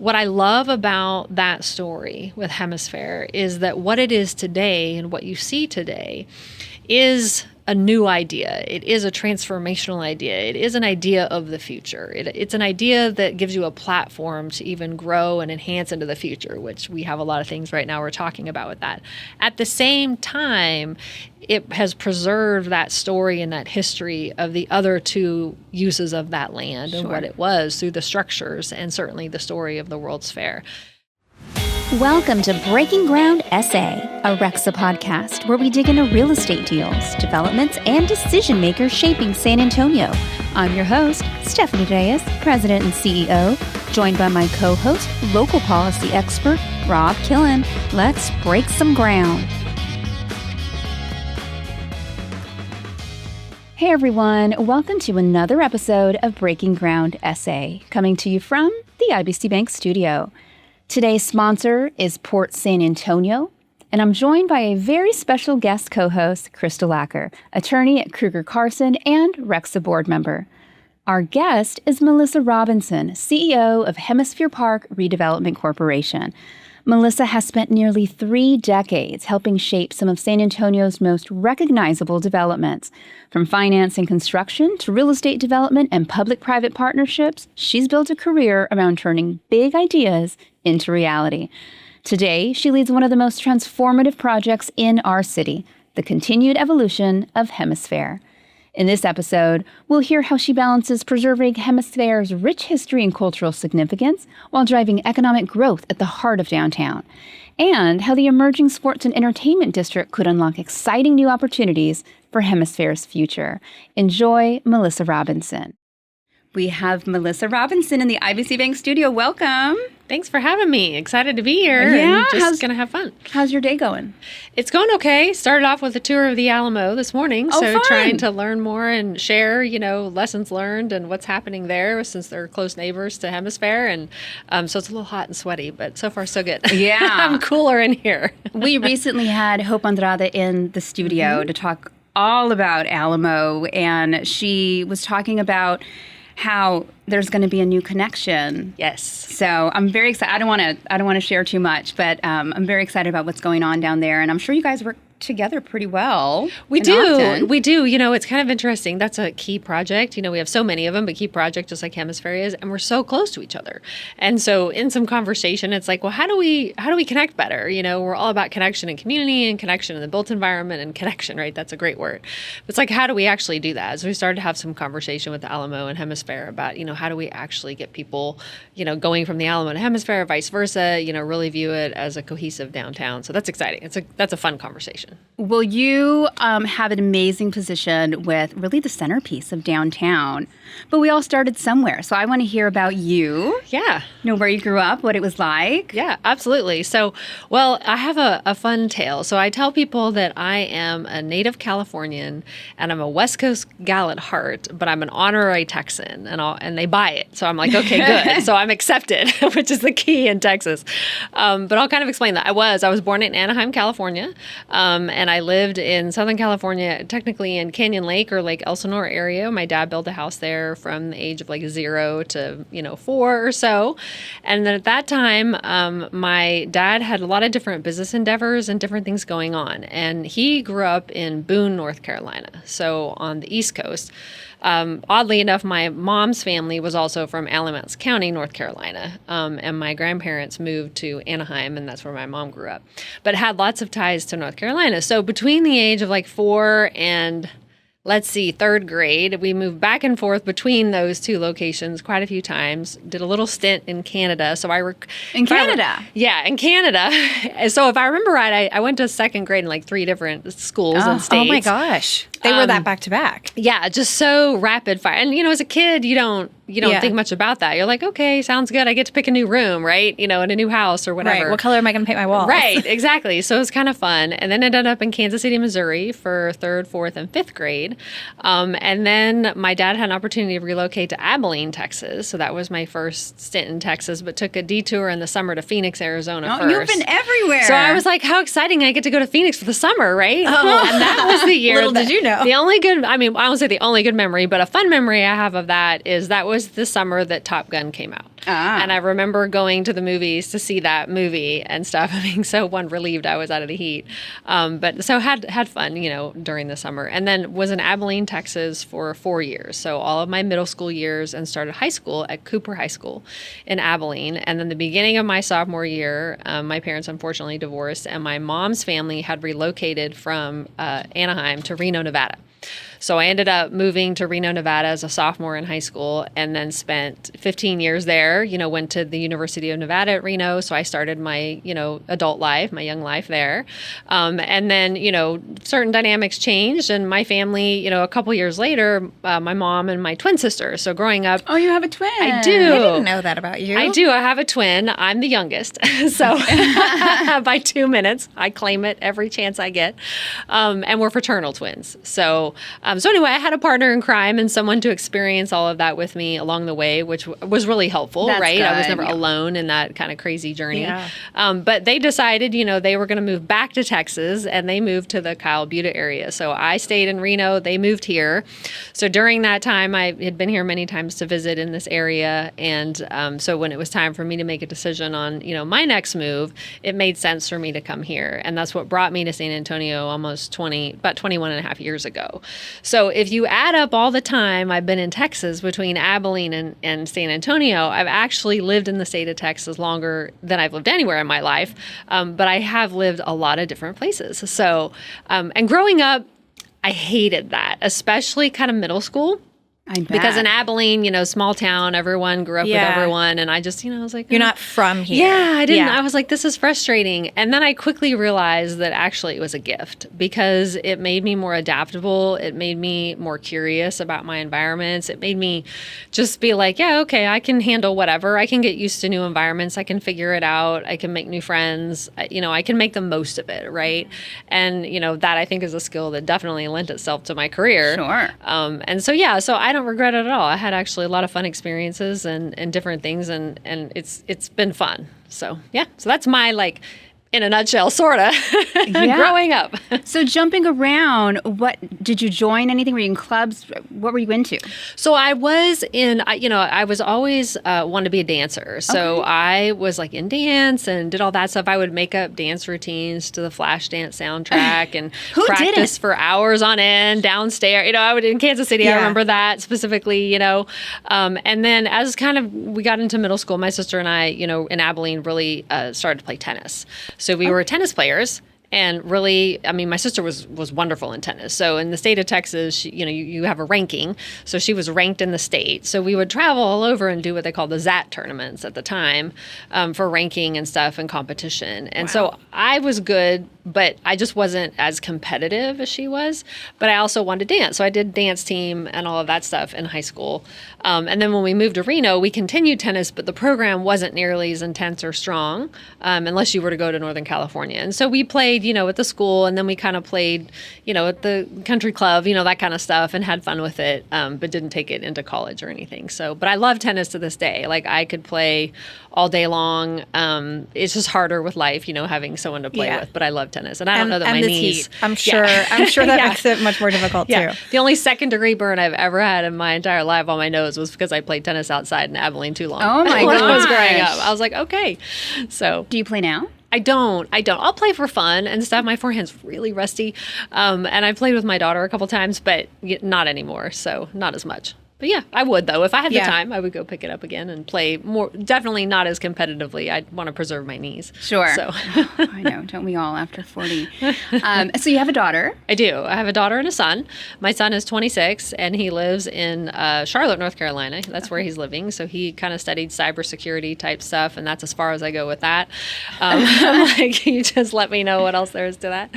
what I love about that story with Hemisfair is that what it is today and what you see today is a new idea. It is a transformational idea. It is an idea of the future. It's an idea that gives you a platform to even grow and enhance into the future, which we have a lot of things right now we're talking about with that. At the same time, it has preserved that story and that history of the other two uses of that land and what it was through the structures and certainly the story of the World's Fair. Welcome to Breaking Ground SA, a RECSA podcast where we dig into real estate deals, developments, and decision makers shaping San Antonio. I'm your host, Stephanie Reyes, President and CEO, joined by my co-host, local policy expert, Rob Killen. Let's break some ground. Hey everyone, welcome to another episode of Breaking Ground SA, coming to you from the IBC Bank studio. Today's sponsor is Port San Antonio, and I'm joined by a very special guest co-host, Crystal Acker, attorney at Kruger Carson and RECSA board member. Our guest is Melissa Robinson, CEO of Hemisfair Park Redevelopment Corporation. Melissa has spent nearly 3 decades helping shape some of San Antonio's most recognizable developments. From finance and construction to real estate development and public-private partnerships, she's built a career around turning big ideas into reality. Today, she leads one of the most transformative projects in our city, the continued evolution of Hemisfair. In this episode, we'll hear how she balances preserving Hemisfair's rich history and cultural significance while driving economic growth at the heart of downtown, and how the emerging sports and entertainment district could unlock exciting new opportunities for Hemisfair's future. Enjoy Melissa Robinson. We have Melissa Robinson in the IBC Bank studio. Welcome. Thanks for having me. Excited to be here and just going to have fun. How's your day going? It's going okay. Started off with a tour of the Alamo this morning. So fun. Trying to learn more and share, lessons learned and what's happening there since they're close neighbors to Hemisfair. And so it's a little hot and sweaty, but so far so good. Yeah. I'm cooler in here. We recently had Hope Andrade in the studio to talk all about Alamo, and she was talking about how there's going to be a new connection. Yes. So I'm very excited. I don't want to share too much, but I'm very excited about what's going on down there, and I'm sure you guys work together pretty well. We do. We do. It's kind of interesting. That's a key project. We have so many of them, but key project just like Hemisfair is, and we're so close to each other. And so in some conversation, it's like, well, how do we connect better? We're all about connection and community and connection in the built environment and connection, right? That's a great word. But it's like, how do we actually do that? So we started to have some conversation with the Alamo and Hemisfair about, how do we actually get people, going from the Alamo to Hemisfair, vice versa, really view it as a cohesive downtown. So that's exciting. That's a fun conversation. Well, you have an amazing position with really the centerpiece of downtown, but we all started somewhere. So I want to hear about you. Yeah. Where you grew up, what it was like. Yeah, absolutely. So, well, I have a fun tale. So I tell people that I am a native Californian and I'm a West Coast gal at heart, but I'm an honorary Texan and they buy it. So I'm like, okay, good. So I'm accepted, which is the key in Texas. But I'll kind of explain that. I was born in Anaheim, California. And I lived in Southern California, technically in Canyon Lake or Lake Elsinore area. My dad built a house there from the age of 0 to 4 or so. And then at that time, my dad had a lot of different business endeavors and different things going on. And he grew up in Boone, North Carolina, so on the East Coast. Oddly enough, my mom's family was also from Alamance County, North Carolina, and my grandparents moved to Anaheim, and that's where my mom grew up, but had lots of ties to North Carolina. So between the age of 4 and third grade, we moved back and forth between those two locations quite a few times. Did a little stint in Canada. In Canada? In Canada. So if I remember right, I went to second grade in 3 different schools and states. Oh my gosh. They were that back to back. Yeah, just so rapid fire. And, as a kid, you don't think much about that. You're like, okay, sounds good. I get to pick a new room, right? In a new house or whatever. Right. What color am I going to paint my walls? Right, exactly. So it was kind of fun. And then ended up in Kansas City, Missouri for 3rd, 4th, and 5th grade. And then my dad had an opportunity to relocate to Abilene, Texas. So that was my first stint in Texas, but took a detour in the summer to Phoenix, Arizona first. You've been everywhere. So I was like, how exciting. I get to go to Phoenix for the summer, right? Oh. And that was the year. Little did you know. The only good, I won't say the only good memory, but a fun memory I have of that is that was the summer that Top Gun came out. And I remember going to the movies to see that movie and stuff, being so relieved I was out of the heat. But so had fun, during the summer. And then was in Abilene, Texas for 4 years. So all of my middle school years, and started high school at Cooper High School in Abilene. And then the beginning of my sophomore year, my parents unfortunately divorced, and my mom's family had relocated from Anaheim to Reno, Nevada. So I ended up moving to Reno, Nevada as a sophomore in high school, and then spent 15 years there, went to the University of Nevada at Reno. So I started my, adult life, my young life there. And then, certain dynamics changed, and my family, a couple years later, my mom and my twin sister. So growing up. Oh, you have a twin. I do. I didn't know that about you. I do. I have a twin. I'm the youngest. So by 2 minutes, I claim it every chance I get. And we're fraternal twins. So anyway, I had a partner in crime and someone to experience all of that with me along the way, which was really helpful, That's right? good. I was never alone in that kind of crazy journey. Yeah. But they decided, they were going to move back to Texas, and they moved to the Kyle Butte area. So I stayed in Reno. They moved here. So during that time, I had been here many times to visit in this area. And so when it was time for me to make a decision on, my next move, it made sense for me to come here. And that's what brought me to San Antonio about 21 and a half years ago. So if you add up all the time I've been in Texas between Abilene and San Antonio, I've actually lived in the state of Texas longer than I've lived anywhere in my life. But I have lived a lot of different places. So, and growing up, I hated that, especially kind of middle school. I bet. Because in Abilene, small town, everyone grew up with Yeah. everyone. And I just, I was like, You're not from here. yeah, I didn't. Yeah. I was like, this is frustrating. And then I quickly realized that actually it was a gift, because it made me more adaptable. It made me more curious about my environments. It made me just be like, yeah, okay, I can handle whatever. I can get used to new environments. I can figure it out. I can make new friends. I can make the most of it, right? And, that I think is a skill that definitely lent itself to my career. Sure. And so, yeah, so I don't regret it at all. I had actually a lot of fun experiences and different things, and it's been fun. So, yeah. So that's my, in a nutshell, sort of, growing up. So jumping around, what did you join anything? Were you in clubs? What were you into? So I was I was always wanted to be a dancer. So I was in dance and did all that stuff. I would make up dance routines to the Flashdance soundtrack and practice for hours on end downstairs. I would in Kansas City. Yeah. I remember that specifically, and then as we got into middle school, my sister and I, in Abilene really started to play tennis. So we were tennis players. And really, my sister was wonderful in tennis. So in the state of Texas, you have a ranking. So she was ranked in the state. So we would travel all over and do what they called the ZAT tournaments at the time for ranking and stuff and competition. And so I was good, but I just wasn't as competitive as she was. But I also wanted to dance. So I did dance team and all of that stuff in high school. And then when we moved to Reno, we continued tennis, but the program wasn't nearly as intense or strong unless you were to go to Northern California. And so we played, at the school, and then we kind of played, at the country club, that kind of stuff, and had fun with it, but didn't take it into college or anything. So, but I love tennis to this day. I could play all day long. It's just harder with life, having someone to play with, but I love tennis. And I don't know that my knees. Heat. I'm sure that makes it much more difficult too. The only second-degree burn I've ever had in my entire life on my nose was because I played tennis outside in Abilene too long. Oh my when I was gosh. growing up. I was like, okay. So Do you play now? I don't. I'll play for fun and stuff. My forehand's really rusty. And I've played with my daughter a couple times, but not anymore. So not as much. But yeah, I would though. If I had the time, I would go pick it up again and play more. Definitely not as competitively. I'd want to preserve my knees. Sure. So I know, don't we all after 40? So you have a daughter. I do. I have a daughter and a son. My son is 26 and he lives in Charlotte, North Carolina. That's where he's living. So he kind of studied cybersecurity type stuff, and that's as far as I go with that. I'm like, you just let me know what else there is to that.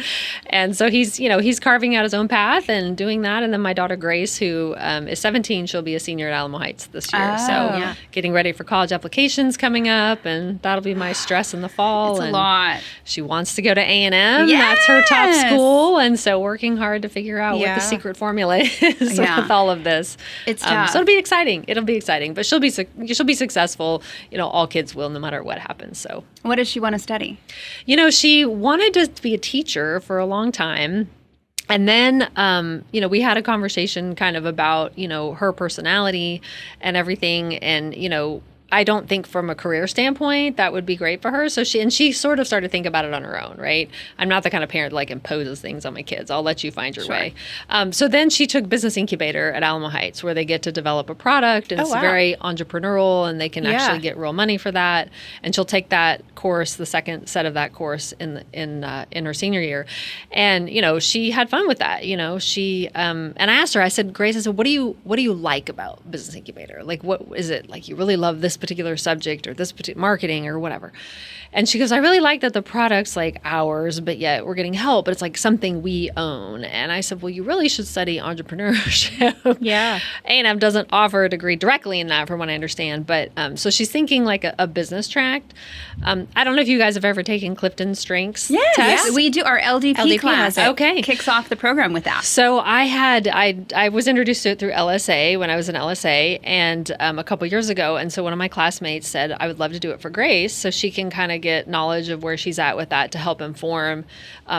And so he's carving out his own path and doing that. And then my daughter Grace, who is 17. She'll be a senior at Alamo Heights this year. Getting ready for college applications coming up, and that'll be my stress in the fall. It's and a lot. She wants to go to A&M. Yes! That's her top school, and so working hard to figure out what the secret formula is with all of this. It's tough. So it'll be exciting. But she'll be successful. All kids will, no matter what happens. So What does she want to study? she wanted to be a teacher for a long time. And then, we had a conversation kind of about, her personality and everything. And, I don't think from a career standpoint that would be great for her. So she sort of started to think about it on her own, right? I'm not the kind of parent that like imposes things on my kids. I'll let you find your way. So then she took business incubator at Alamo Heights, where they get to develop a product, and it's very entrepreneurial, and they can actually get real money for that. And she'll take that course, the second set of that course in her senior year, and she had fun with that. She and I asked her, I said, Grace, I said, what do you like about business incubator? Like, what is it like? You really love this particular subject or this particular marketing or whatever? And she goes, I really like that the product's like ours, but yet we're getting help, but it's like something we own. And I said, well, you really should study entrepreneurship. Yeah. A&M doesn't offer a degree directly in that, from what I understand. But so she's thinking like a business track. I don't know if you guys have ever taken Clifton Strengths test. Yes, we do. Our LDP class kicks off the program with that. So I was introduced to it through LSA when I was in LSA, and a couple years ago. And so one of my classmates said, I would love to do it for Grace, so she can kind of get knowledge of where she's at with that to help inform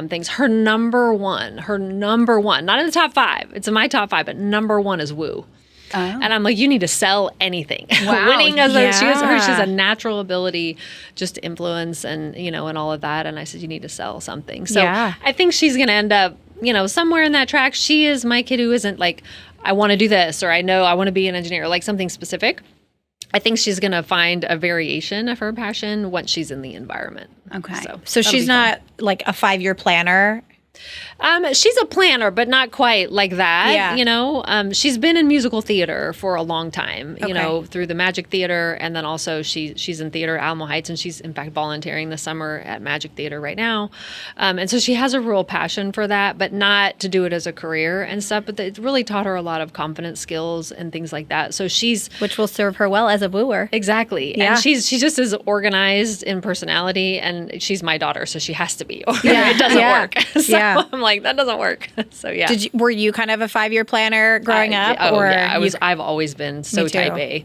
things. Her number one, not in the top 5, it's in my top 5, but number 1 is woo. Oh. And I'm like, you need to sell anything. Wow. Winning she has a natural ability just to influence and all of that. And I said, you need to sell something. So I think she's going to end up, somewhere in that track. She is my kid who isn't like, I want to do this, or I know I want to be an engineer, like something specific. I think she's going to find a variation of her passion once she's in the environment. Okay. So she's not like a 5-year planner. She's a planner, but not quite like that. Yeah. She's been in musical theater for a long time, through the Magic Theater. And then also she's in theater at Alamo Heights, and she's in fact volunteering this summer at Magic Theater right now. And so she has a real passion for that, but not to do it as a career and stuff. But it really taught her a lot of confidence skills and things like that. So which will serve her well as a wooer. Exactly. Yeah. And she just is organized in personality, and she's my daughter, so she has to be. Or it doesn't work. So I'm like, that doesn't work. So were you kind of a 5-year planner growing up? I've always been so type A,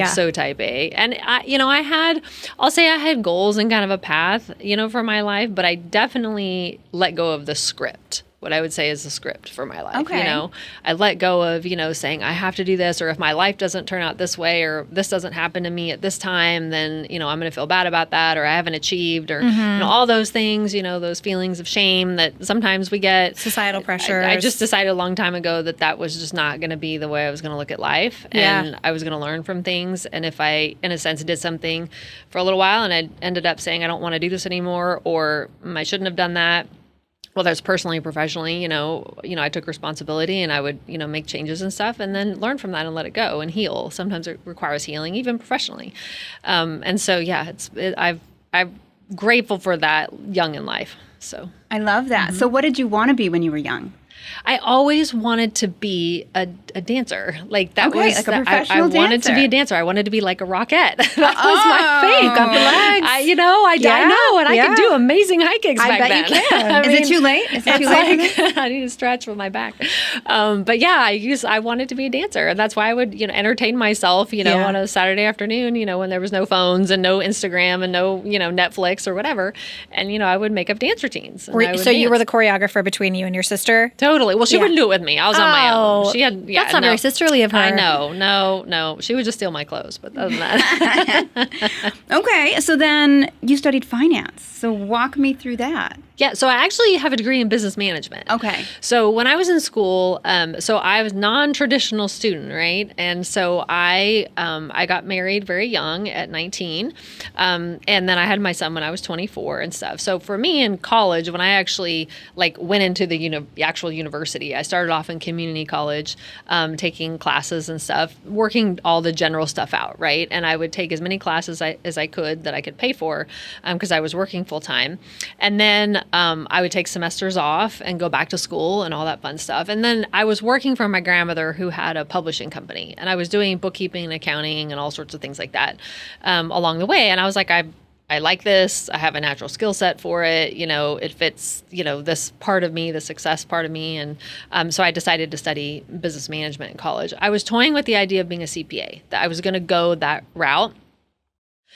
so type A. And I had goals and kind of a path, for my life, but I definitely let go of the script. What I would say is the script for my life. Okay. I let go of, saying I have to do this, or if my life doesn't turn out this way, or this doesn't happen to me at this time, then, I'm going to feel bad about that, or I haven't achieved, or, all those things, those feelings of shame that sometimes we get. Societal pressure. I just decided a long time ago that was just not going to be the way I was going to look at life. And I was going to learn from things. And if I, in a sense, did something for a little while and I ended up saying, I don't want to do this anymore, or I shouldn't have done that, whether it's personally or professionally, I took responsibility, and I would, make changes and stuff, and then learn from that and let it go and heal. Sometimes it requires healing, even professionally. And so, I'm grateful for that young in life. So I love that. So what did you want to be when you were young? I always wanted to be a dancer. Like that was like a professional I wanted to be a dancer. I wanted to be like a rockette. That was my fave. Got the legs. I know, and I could do amazing high kicks back then. I bet you can. Is it too late? Is it too late? I need to stretch with my back. But I wanted to be a dancer, and that's why I would entertain myself. On a Saturday afternoon. When there was no phones and no Instagram and no Netflix or whatever, and I would make up dance routines. So you were the choreographer between you and your sister? Totally. Well, she wouldn't do it with me. I was on my own. She had. That's not very sisterly of her. I know. No. She would just steal my clothes. But other than that. Okay. So then you studied finance. So walk me through that. Yeah. So I actually have a degree in business management. Okay. So when I was in school, so I was non-traditional student, right? And so I got married very young at 19, and then I had my son when I was 24 and stuff. So for me in college, when I actually went into the actual university, I started off in community college, taking classes and stuff, working all the general stuff out, right? And I would take as many classes as I could that I could pay for, because I was working full time, and then I would take semesters off and go back to school and all that fun stuff. And then I was working for my grandmother who had a publishing company, and I was doing bookkeeping and accounting and all sorts of things like that along the way. And I was like, I like this. I have a natural skill set for it. It fits, this part of me, the success part of me. And so I decided to study business management in college. I was toying with the idea of being a CPA, that I was going to go that route.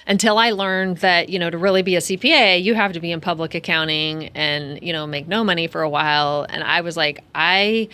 Until I learned that, to really be a CPA, you have to be in public accounting and, make no money for a while. And I was like, I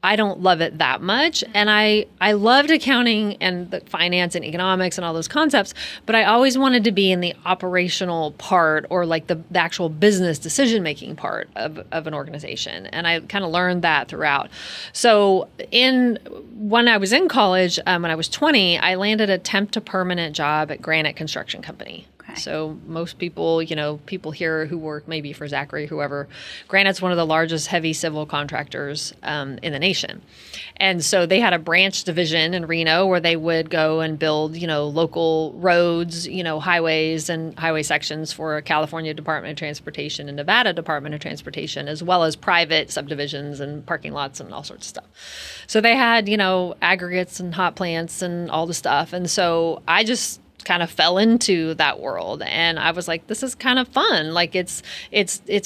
I don't love it that much. And I loved accounting and the finance and economics and all those concepts, but I always wanted to be in the operational part or like the actual business decision-making part of an organization. And I kind of learned that throughout. So when I was in college, when I was 20, I landed a temp to permanent job at Granite Construction Company. So most people, people here who work maybe for Zachary, whoever, Granite's one of the largest heavy civil contractors in the nation. And so they had a branch division in Reno where they would go and build, local roads, highways and highway sections for California Department of Transportation and Nevada Department of Transportation, as well as private subdivisions and parking lots and all sorts of stuff. So they had, aggregates and hot plants and all the stuff. And so I just kind of fell into that world, and I was like, this is kind of fun. Like it's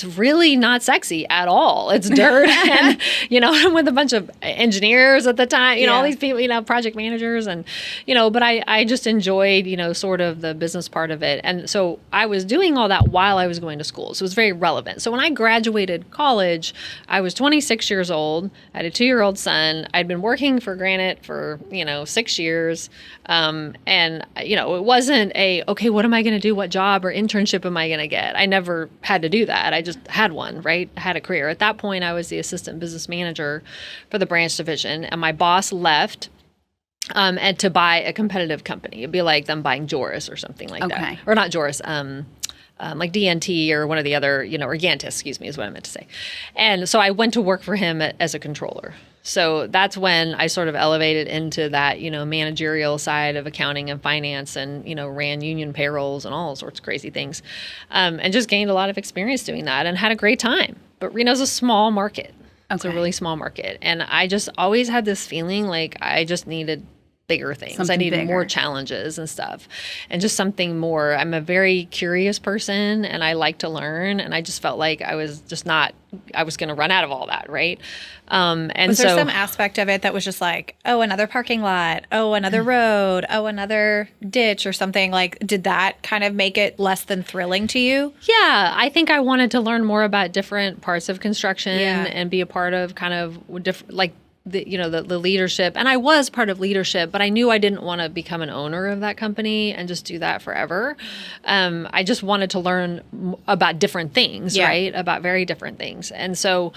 really not sexy at all. It's dirt. And I'm with a bunch of engineers at the time, all these people, project managers, and but I just enjoyed sort of the business part of it. And so I was doing all that while I was going to school, so it was very relevant. So when I graduated college, I was 26 years old. I had a 2-year-old son. I'd been working for Granite for 6 years, and it wasn't okay, what am I going to do? What job or internship am I going to get? I never had to do that. I just had one, right? I had a career. At that point, I was the assistant business manager for the branch division, and my boss left and to buy a competitive company. It'd be like them buying Joris or something like that. Or not Joris, like DNT or one of the other, or Gantis, excuse me, is what I meant to say. And so I went to work for him as a controller. So that's when I sort of elevated into that, managerial side of accounting and finance and, ran union payrolls and all sorts of crazy things, and just gained a lot of experience doing that and had a great time. But Reno's a small market. It's a really small market. And I just always had this feeling like I just needed bigger things. I needed more challenges and stuff, and just something more. I'm a very curious person, and I like to learn. And I just felt like I was going to run out of all that, right? And was there some aspect of it that was just like, oh, another parking lot, oh, another road, oh, another ditch or something? Like, did that kind of make it less than thrilling to you? Yeah, I think I wanted to learn more about different parts of construction and be a part of kind of different, like, the leadership. And I was part of leadership, but I knew I didn't want to become an owner of that company and just do that forever. I just wanted to learn about different things, right? About very different things. And so,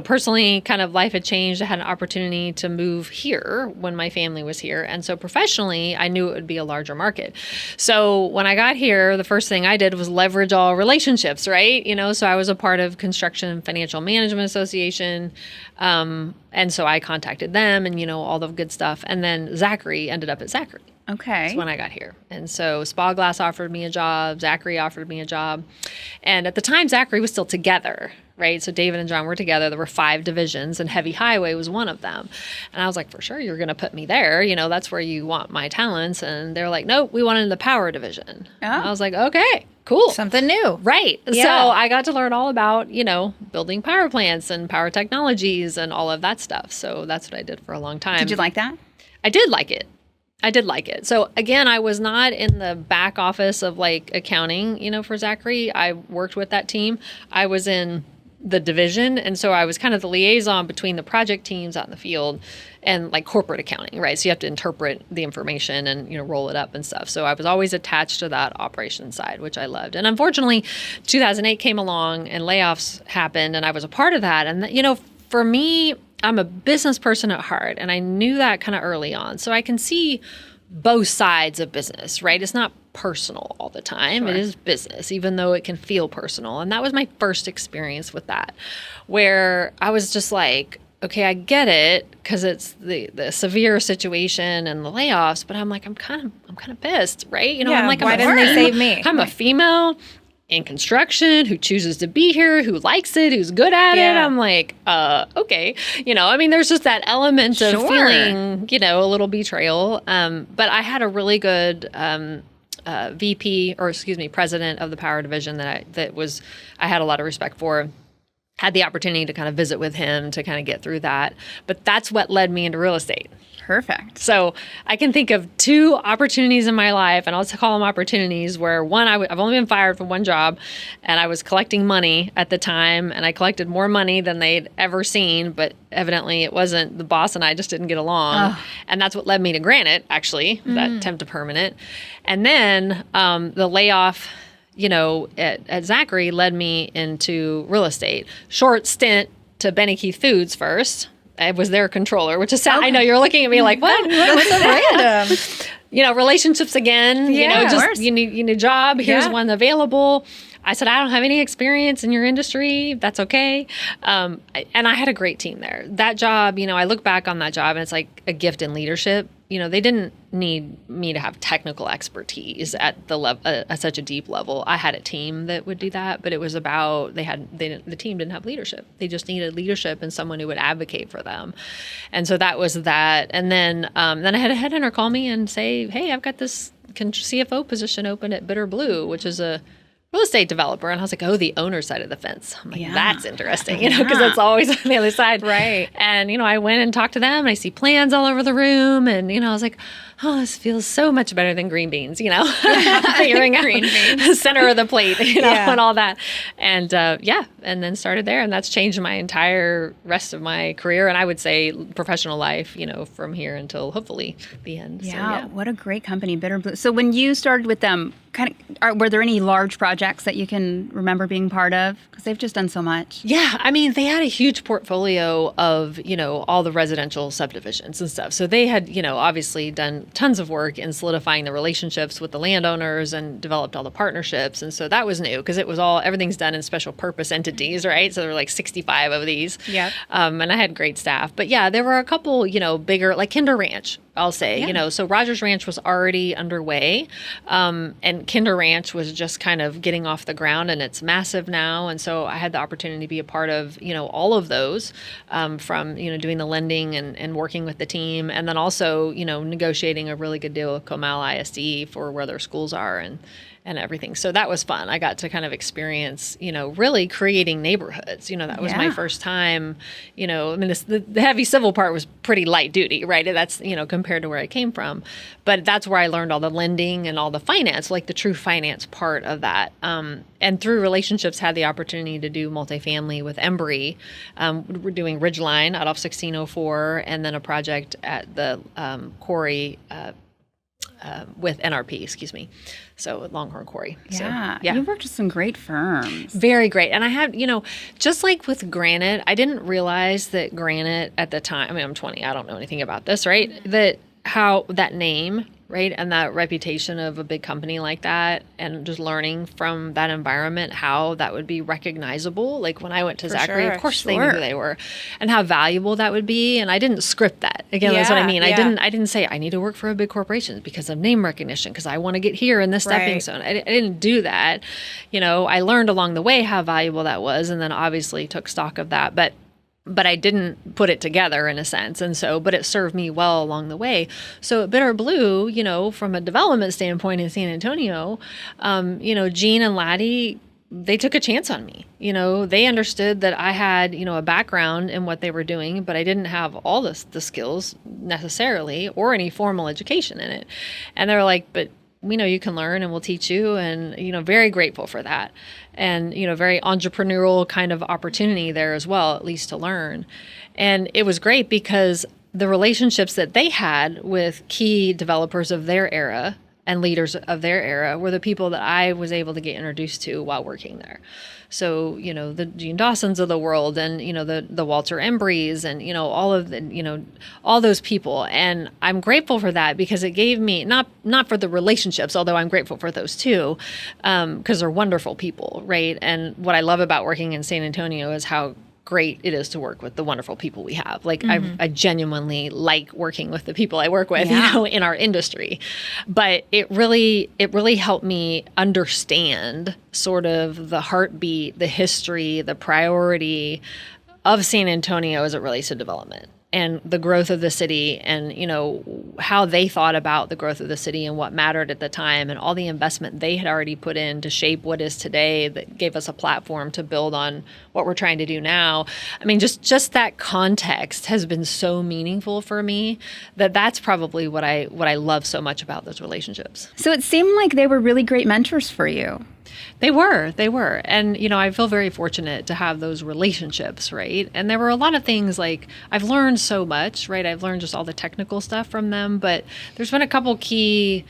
personally, kind of life had changed. I had an opportunity to move here when my family was here. And so professionally, I knew it would be a larger market. So when I got here, the first thing I did was leverage all relationships, right? So I was a part of Construction and Financial Management Association. And so I contacted them and, all the good stuff. And then Zachary ended up at Zachary. Okay. That's when I got here. And so Spa Glass offered me a job. Zachary offered me a job. And at the time, Zachary was still together, right? So David and John were together. There were 5 divisions, and Heavy Highway was one of them. And I was like, for sure, you're going to put me there. That's where you want my talents. And they're like, nope, we want in the power division. Oh. I was like, okay. Cool. Something new. Right. Yeah. So I got to learn all about, building power plants and power technologies and all of that stuff. So that's what I did for a long time. Did you like that? I did like it. So again, I was not in the back office of like accounting, for Zachary. I worked with that team. I was in the division. And so I was kind of the liaison between the project teams out in the field and like corporate accounting, right? So you have to interpret the information and, roll it up and stuff. So I was always attached to that operations side, which I loved. And unfortunately, 2008 came along and layoffs happened, and I was a part of that. And, for me, I'm a business person at heart, and I knew that kind of early on. So I can see both sides of business, right? It's not personal all the time. Sure. It is business, even though it can feel personal. And that was my first experience with that, where I was just like, okay, I get it because it's the severe situation and the layoffs, but I'm like, I'm kind of pissed, right? I'm like, why didn't they save me? I'm a female in construction who chooses to be here, who likes it, who's good at it. I'm like, okay. There's just that element of feeling, a little betrayal. But I had a really good president of the power division that I had a lot of respect for. Had the opportunity to kind of visit with him to kind of get through that. But that's what led me into real estate. Perfect. So I can think of 2 opportunities in my life, and I'll call them opportunities, where one, I've only been fired from one job, and I was collecting money at the time, and I collected more money than they'd ever seen, but evidently it wasn't, the boss and I just didn't get along. And that's what led me to Granite, actually, that temp to permanent. And then the layoff, at Zachary led me into real estate. Short stint to Benny Keith Foods first. I was their controller, which is sad. Okay. I know you're looking at me like, what? What's so random? Relationships again. Just you need a job. Here's one available. I said, I don't have any experience in your industry. That's okay. And I had a great team there. That job, I look back on that job and it's like a gift in leadership. They didn't need me to have technical expertise at the level, at such a deep level. I had a team that would do that, but it was about, the team didn't have leadership. They just needed leadership and someone who would advocate for them. And so that was that. And then I had a headhunter call me and say, hey, I've got this CFO position open at Bitter Blue, which is a real estate developer. And I was like, the owner side of the fence. I'm like, that's interesting, because it's always on the other side. Right. And, I went and talked to them and I see plans all over the room. And, I was like, this feels so much better than green beans, figuring out green beans. the center of the plate, and all that. And and then started there. And that's changed my entire rest of my career. And I would say professional life, from here until hopefully the end. Yeah, So, what a great company, Bitter Blue. So when you started with them, were there any large projects that you can remember being part of? Because they've just done so much. Yeah, they had a huge portfolio of, all the residential subdivisions and stuff. So they had, obviously done tons of work in solidifying the relationships with the landowners and developed all the partnerships. And so that was new because it was everything's done in special purpose entities, right? So there were like 65 of these. Yeah. And I had great staff. But yeah, there were a couple, bigger, like Kinder Ranch, I'll say, so Rogers Ranch was already underway. And Kinder Ranch was just kind of getting off the ground, and it's massive now. And so I had the opportunity to be a part of, all of those, from, doing the lending and working with the team. And then also, negotiating a really good deal with Comal ISD for where their schools are and everything. So that was fun. I got to kind of experience, really creating neighborhoods. That was my first time, the heavy civil part was pretty light duty, right? That's, compared to where I came from. But that's where I learned all the lending and all the finance, like the true finance part of that. And through relationships, had the opportunity to do multifamily with Embry. We're doing Ridgeline out off 1604, and then a project at the quarry with NRP, excuse me. So Longhorn Quarry. Yeah. So, yeah. You worked with some great firms. Very great. And I had, just like with Granite, I didn't realize that Granite at the time, I'm 20, I don't know anything about this, right? How that name, right? And that reputation of a big company like that, and just learning from that environment, how that would be recognizable. Like when I went to Zachary, of course they knew who they were, and how valuable that would be. And I didn't script that. Again, that's what I mean. Yeah. I didn't say I need to work for a big corporation because of name recognition, because I want to get here in this stepping stone. I didn't do that. I learned along the way how valuable that was, and then obviously took stock of that. But I didn't put it together in a sense. And so, but it served me well along the way. So at Bitter Blue, from a development standpoint in San Antonio, Gene and Laddie, they took a chance on me. They understood that I had, a background in what they were doing, but I didn't have all the skills necessarily or any formal education in it. And they were like, but we know you can learn and we'll teach you. And, very grateful for that. And, very entrepreneurial kind of opportunity there as well, at least to learn. And it was great because the relationships that they had with key developers of their era and leaders of their era were the people that I was able to get introduced to while working there. So, the Gene Dawsons of the world and, the Walter Embrys and, all of the, all those people. And I'm grateful for that because it gave me, not for the relationships, although I'm grateful for those too, because they're wonderful people, right? And what I love about working in San Antonio is how great it is to work with the wonderful people we have. Like I genuinely like working with the people I work with, in our industry. But it really helped me understand sort of the heartbeat, the history, the priority of San Antonio as it relates to development. and the growth of the city, and, how they thought about the growth of the city and what mattered at the time, and all the investment they had already put in to shape what is today that gave us a platform to build on what we're trying to do now. I mean, just that context has been so meaningful for me that's probably what I love so much about those relationships. So it seemed like they were really great mentors for you. They were. And, I feel very fortunate to have those relationships, right? And there were a lot of things like I've learned so much, right? I've learned just all the technical stuff from them, but there's been a couple key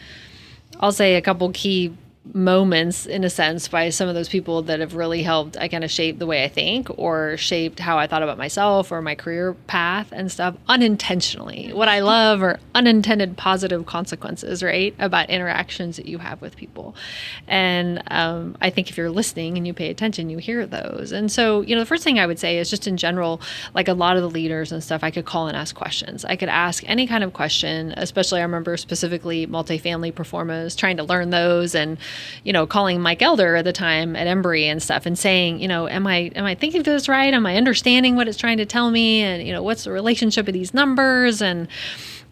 moments, in a sense, by some of those people that have really helped I kind of shape the way I think, or shaped how I thought about myself or my career path and stuff unintentionally. What I love are unintended positive consequences, right, about interactions that you have with people. And I think if you're listening and you pay attention, you hear those. And so, the first thing I would say is just in general, like a lot of the leaders and stuff, I could call and ask questions. I could ask any kind of question, especially I remember specifically multifamily performers, trying to learn those, and calling Mike Elder at the time at Embry and stuff and saying, am I thinking through this right? Am I understanding what it's trying to tell me? And, what's the relationship of these numbers? And,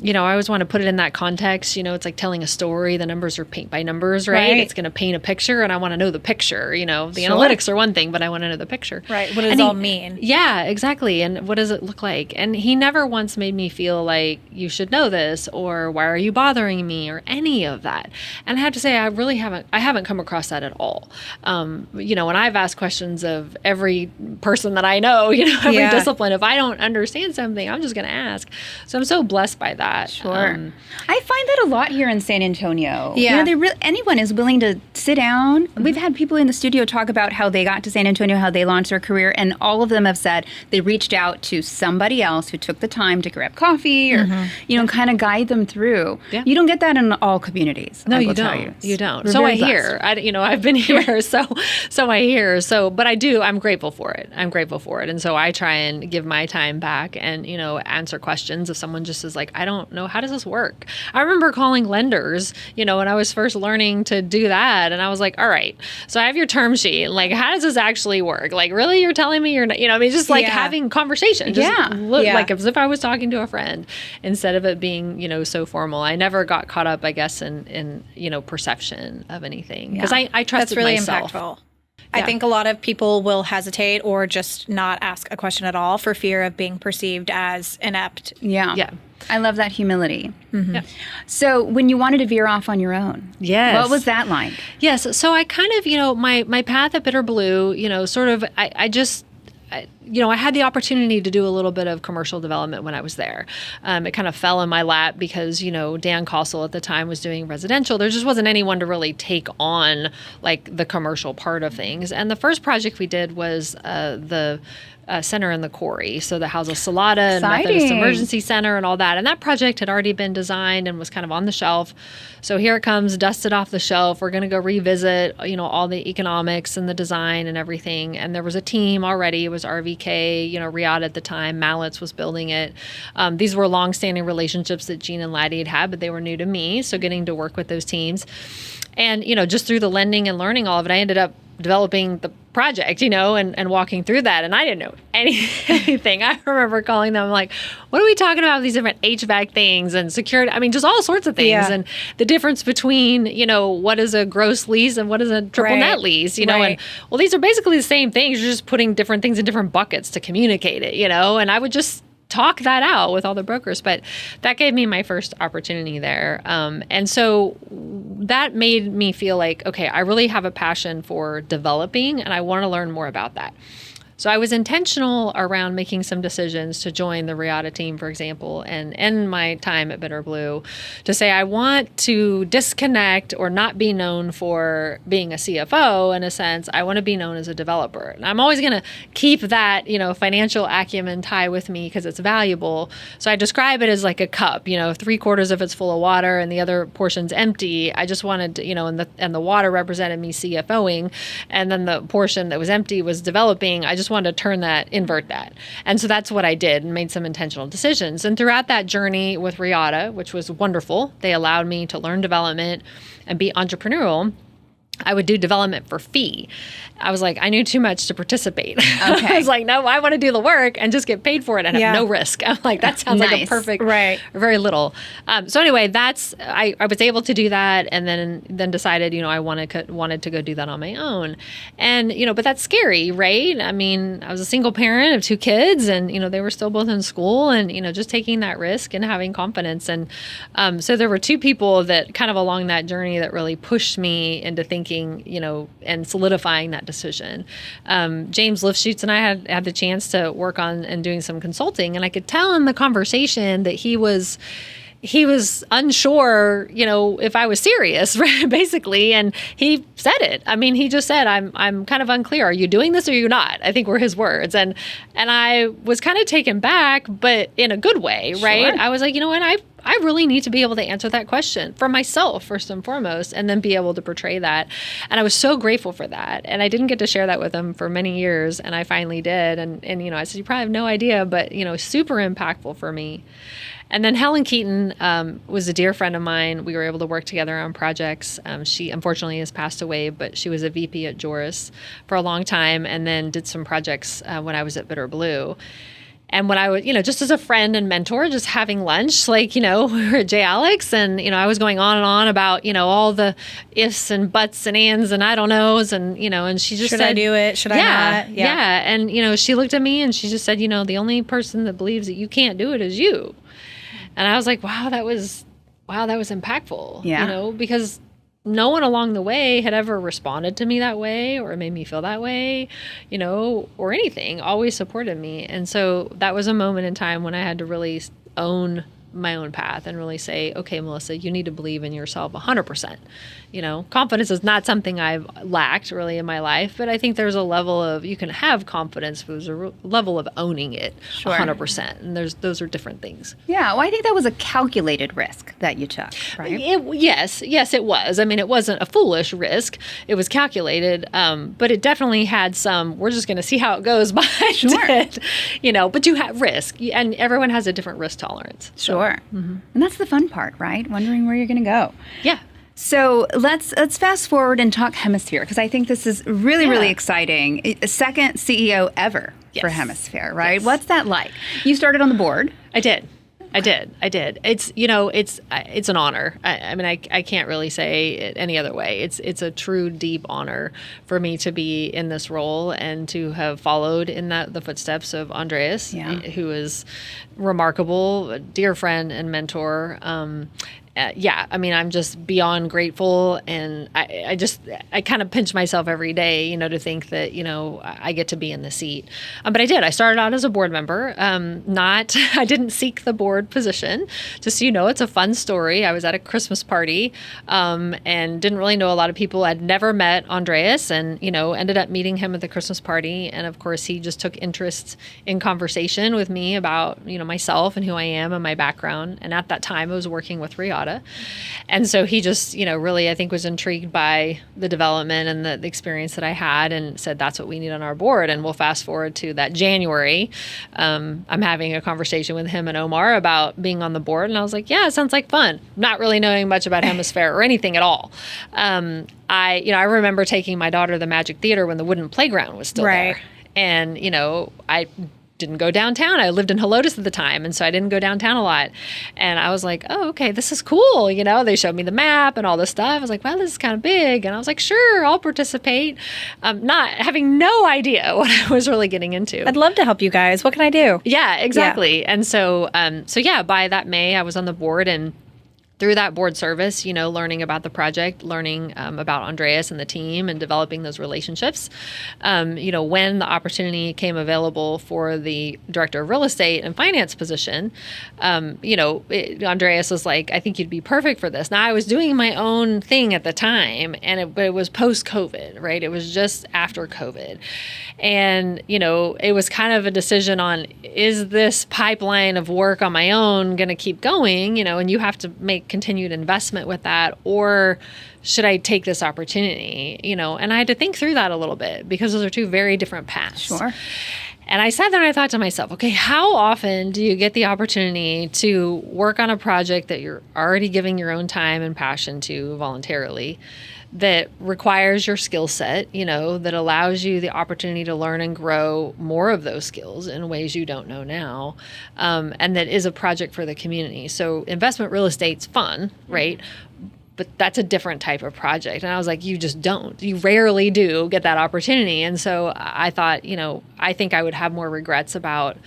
I always want to put it in that context. It's like telling a story. The numbers are paint by numbers, right? It's going to paint a picture, and I want to know the picture. The analytics are one thing, but I want to know the picture. Right. What does it all mean? Yeah, exactly. And what does it look like? And he never once made me feel like you should know this, or why are you bothering me, or any of that. And I have to say, I haven't come across that at all. And I've asked questions of every person that I know, every discipline. If I don't understand something, I'm just going to ask. So I'm so blessed by that. Sure. I find that a lot here in San Antonio. Yeah. Anyone is willing to sit down. Mm-hmm. We've had people in the studio talk about how they got to San Antonio, how they launched their career, and all of them have said they reached out to somebody else who took the time to grab coffee or, kind of guide them through. Yeah. You don't get that in all communities. No, you don't. You don't. So I hear. I've been here, so I hear. So, but I do. I'm grateful for it. And so I try and give my time back and, answer questions if someone just is like, I don't know, how does this work? I remember calling lenders, when I was first learning to do that. And I was like, all right, so I have your term sheet. Like, how does this actually work? Like, really? You're telling me you're not, just like having conversation. Like as if I was talking to a friend instead of it being, so formal. I never got caught up, I guess, in perception of anything. Because I trusted really myself. Impactful. I think a lot of people will hesitate or just not ask a question at all for fear of being perceived as inept. Yeah. I love that humility. Mm-hmm. Yeah. So when you wanted to veer off on your own, what was that like? Yes. So I kind of, my path at Bitter Blue, sort of, I had the opportunity to do a little bit of commercial development when I was there. It kind of fell in my lap because, Dan Kossel at the time was doing residential. There just wasn't anyone to really take on like the commercial part of things. And the first project we did was the center in the quarry. So that houses Salada and Methodist Emergency Center and all that. And that project had already been designed and was kind of on the shelf. So here it comes, dusted off the shelf. We're going to go revisit, all the economics and the design and everything. And there was a team already. It was RVK, Riyadh at the time. Mallets was building it. These were longstanding relationships that Gene and Laddie had, but they were new to me. So getting to work with those teams. And, just through the lending and learning all of it, I ended up developing the project, and walking through that. And I didn't know anything. I remember calling them like, what are we talking about? These different HVAC things and security. I mean, just all sorts of things. Yeah. And the difference between, what is a gross lease and what is a triple net lease, and well, these are basically the same things. You're just putting different things in different buckets to communicate it, and I would just talk that out with all the brokers. But that gave me my first opportunity there. And so that made me feel like, okay, I really have a passion for developing and I want to learn more about that. So I was intentional around making some decisions to join the Riyadh team, for example, and end my time at Bitter Blue to say I want to disconnect or not be known for being a CFO in a sense. I want to be known as a developer. And I'm always going to keep that, financial acumen tie with me because it's valuable. So I describe it as like a cup, 3/4 of it's full of water and the other portion's empty. I just wanted to, and the water represented me CFOing, and then the portion that was empty was developing. I just wanted to invert that. And so that's what I did and made some intentional decisions. And throughout that journey with Riyadh, which was wonderful, they allowed me to learn development and be entrepreneurial. I would do development for fee. I was like, I knew too much to participate. Okay. I was like, no, I want to do the work and just get paid for it and have no risk. I'm like, that sounds like a Nice. perfect, Right. very little. So anyway, I was able to do that, and then decided, I wanted to go do that on my own. And, but that's scary, right? I mean, I was a single parent of 2 kids, and, they were still both in school, and, just taking that risk and having confidence. And so there were 2 people that kind of along that journey that really pushed me into thinking, and solidifying that decision. James Lifshutz and I had the chance to work on and doing some consulting, and I could tell in the conversation that he was unsure, if I was serious, right, basically. And he said it. I mean, he just said, I'm kind of unclear. Are you doing this or are you not? I think were his words. And I was kind of taken back, but in a good way, right? Sure. I was like, you know what? I really need to be able to answer that question for myself, first and foremost, and then be able to portray that. And I was so grateful for that. And I didn't get to share that with him for many years. And I finally did. And I said, you probably have no idea, but, super impactful for me. And then Helen Keaton was a dear friend of mine. We were able to work together on projects. She unfortunately has passed away, but she was a VP at Joris for a long time, and then did some projects when I was at Bitter Blue. And when I was, just as a friend and mentor, just having lunch, like, we were at J. Alex, and, I was going on and on about, all the ifs and buts and ands and I don't knows. And, and she just Should said, I do it? Should I not? Yeah. And, she looked at me and she just said, the only person that believes that you can't do it is you. And I was like, wow, that was impactful. Yeah. Because no one along the way had ever responded to me that way or made me feel that way, or anything, always supported me. And so that was a moment in time when I had to really own my own path and really say, okay, Melissa, you need to believe in yourself 100%. Confidence is not something I've lacked really in my life, but I think there's a level of, you can have confidence, but there's a level of owning it 100%. And those are different things. Yeah. Well, I think that was a calculated risk that you took, right? Yes, it was. I mean, it wasn't a foolish risk. It was calculated, but it definitely had some, we're just going to see how it goes behind it, but you have risk, and everyone has a different risk tolerance. Sure. And that's the fun part, right? Wondering where you're going to go. Yeah. So let's fast forward and talk Hemisphere, because I think this is really, really exciting. Second CEO ever for Hemisphere, right? Yes. What's that like? You started on the board. I did. It's, it's an honor. I mean, I can't really say it any other way. It's a true deep honor for me to be in this role and to have followed in the footsteps of Andreas, who is remarkable, a dear friend and mentor. I mean, I'm just beyond grateful, and I kind of pinch myself every day, to think that, I get to be in the seat. But I did. I started out as a board member. I didn't seek the board position. Just so you know, it's a fun story. I was at a Christmas party, and didn't really know a lot of people. I'd never met Andreas, and, ended up meeting him at the Christmas party. And of course, he just took interest in conversation with me about, myself and who I am and my background. And at that time, I was working with Riata. And so he just, really, I think, was intrigued by the development and the experience that I had, and said, that's what we need on our board. And we'll fast forward to that January. I'm having a conversation with him and Omar about being on the board. And I was like, yeah, it sounds like fun. Not really knowing much about Hemisfair or anything at all. I remember taking my daughter to the Magic Theater when the wooden playground was still there. And, I didn't go downtown. I lived in Helotes at the time, and so I didn't go downtown a lot. And I was like, oh, okay, this is cool. They showed me the map and all this stuff. I was like, wow, this is kind of big. And I was like, sure, I'll participate. Not having no idea what I was really getting into. I'd love to help you guys. What can I do? Yeah, exactly. Yeah. And so, by that May, I was on the board, and through that board service, learning about the project, learning about Andreas and the team, and developing those relationships. When the opportunity came available for the director of real estate and finance position, Andreas was like, I think you'd be perfect for this. Now, I was doing my own thing at the time, and it was post-COVID, right? It was just after COVID. And, it was kind of a decision on, is this pipeline of work on my own going to keep going, and you have to make continued investment with that, or should I take this opportunity, and I had to think through that a little bit, because those are 2 very different paths. Sure. And I sat there and I thought to myself, okay, how often do you get the opportunity to work on a project that you're already giving your own time and passion to voluntarily, that requires your skill set, that allows you the opportunity to learn and grow more of those skills in ways you don't know now, and that is a project for the community. So investment real estate's fun, right? But that's a different type of project. And I was like, you rarely do get that opportunity. And so I thought, I think I would have more regrets about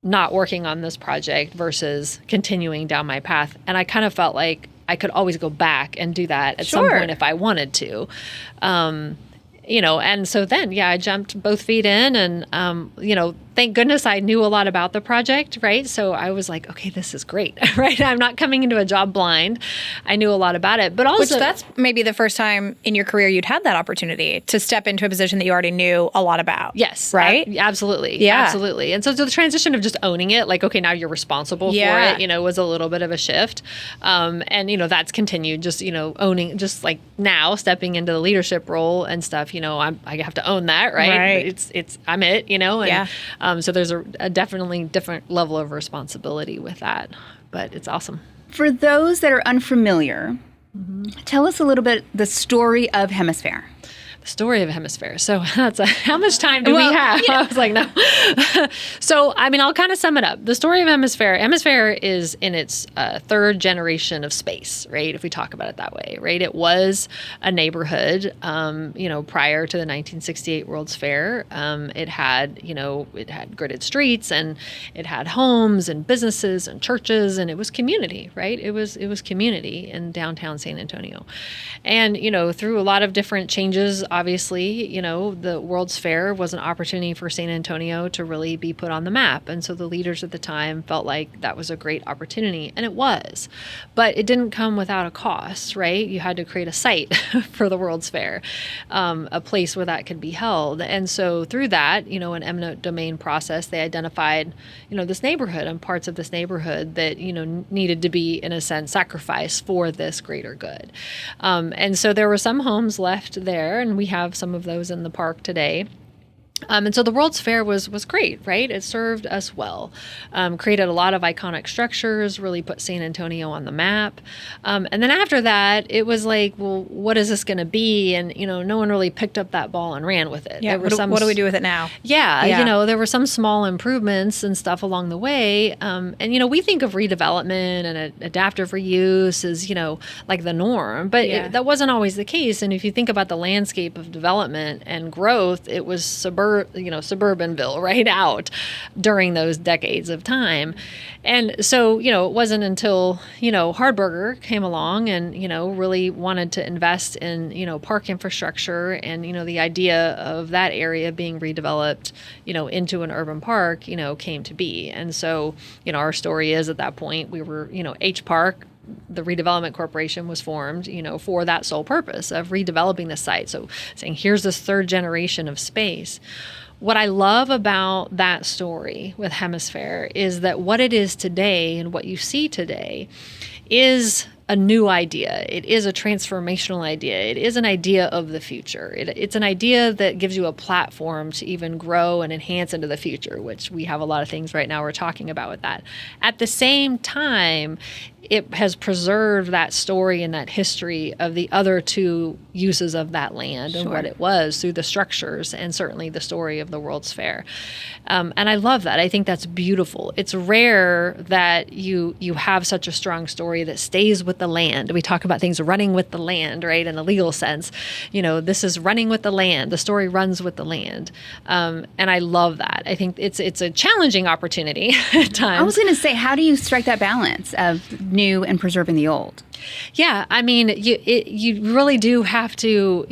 not working on this project versus continuing down my path. And I kind of felt like I could always go back and do that at some point if I wanted to. And so then, I jumped both feet in and, thank goodness I knew a lot about the project, right? So I was like, okay, this is great, right? I'm not coming into a job blind. I knew a lot about it, but also— Which that's maybe the first time in your career you'd had that opportunity to step into a position that you already knew a lot about. Yes. Right? Absolutely. Yeah. Absolutely. And so the transition of just owning it, like, okay, now you're responsible for it, was a little bit of a shift. And, that's continued just, owning, just like now stepping into the leadership role and stuff, I have to own that, right? I'm it, and so there's a definitely different level of responsibility with that, but it's awesome. For those that are unfamiliar, tell us a little bit the story of Hemisfair. Story of Hemisfair. So that's how much time do we have? I was like, no. So, I'll kind of sum it up. The story of Hemisfair. Hemisfair is in its third generation of space, right? If we talk about it that way, right? It was a neighborhood, prior to the 1968 World's Fair. It had gridded streets and it had homes and businesses and churches, and it was community, right? It was community in downtown San Antonio. And, through a lot of different changes, obviously, the World's Fair was an opportunity for San Antonio to really be put on the map. And so the leaders at the time felt like that was a great opportunity. And it was. But it didn't come without a cost, right? You had to create a site for the World's Fair, a place where that could be held. And so through that, an eminent domain process, they identified, this neighborhood and parts of this neighborhood that, needed to be, in a sense, sacrificed for this greater good. And so there were some homes left there, and we have some of those in the park today. And so the World's Fair was great, right? It served us well, created a lot of iconic structures, really put San Antonio on the map. And then after that, it was like, well, what is this going to be? And, no one really picked up that ball and ran with it. Yeah, what do we do with it now? Yeah, there were some small improvements and stuff along the way. And, we think of redevelopment and adaptive reuse as, like the norm, but that wasn't always the case. And if you think about the landscape of development and growth, it was suburbanville right out during those decades of time. And so, it wasn't until, Hardberger came along and, really wanted to invest in, park infrastructure and, the idea of that area being redeveloped, into an urban park, came to be. And so, our story is at that point we were, H Park, the redevelopment corporation was formed, for that sole purpose of redeveloping the site. So saying, here's this third generation of space. What I love about that story with Hemisfair is that what it is today and what you see today is a new idea. It is a transformational idea. It is an idea of the future. It's an idea that gives you a platform to even grow and enhance into the future, which we have a lot of things right now we're talking about with that. At the same time, it has preserved that story and that history of the other two uses of that land and what it was through the structures and certainly the story of the World's Fair. And I love that. I think that's beautiful. It's rare that you have such a strong story that stays with the land. We talk about things running with the land, right, in a legal sense. This is running with the land. The story runs with the land. And I love that. I think it's a challenging opportunity at times. I was going to say, how do you strike that balance of new and preserving the old? Yeah, you really do have to,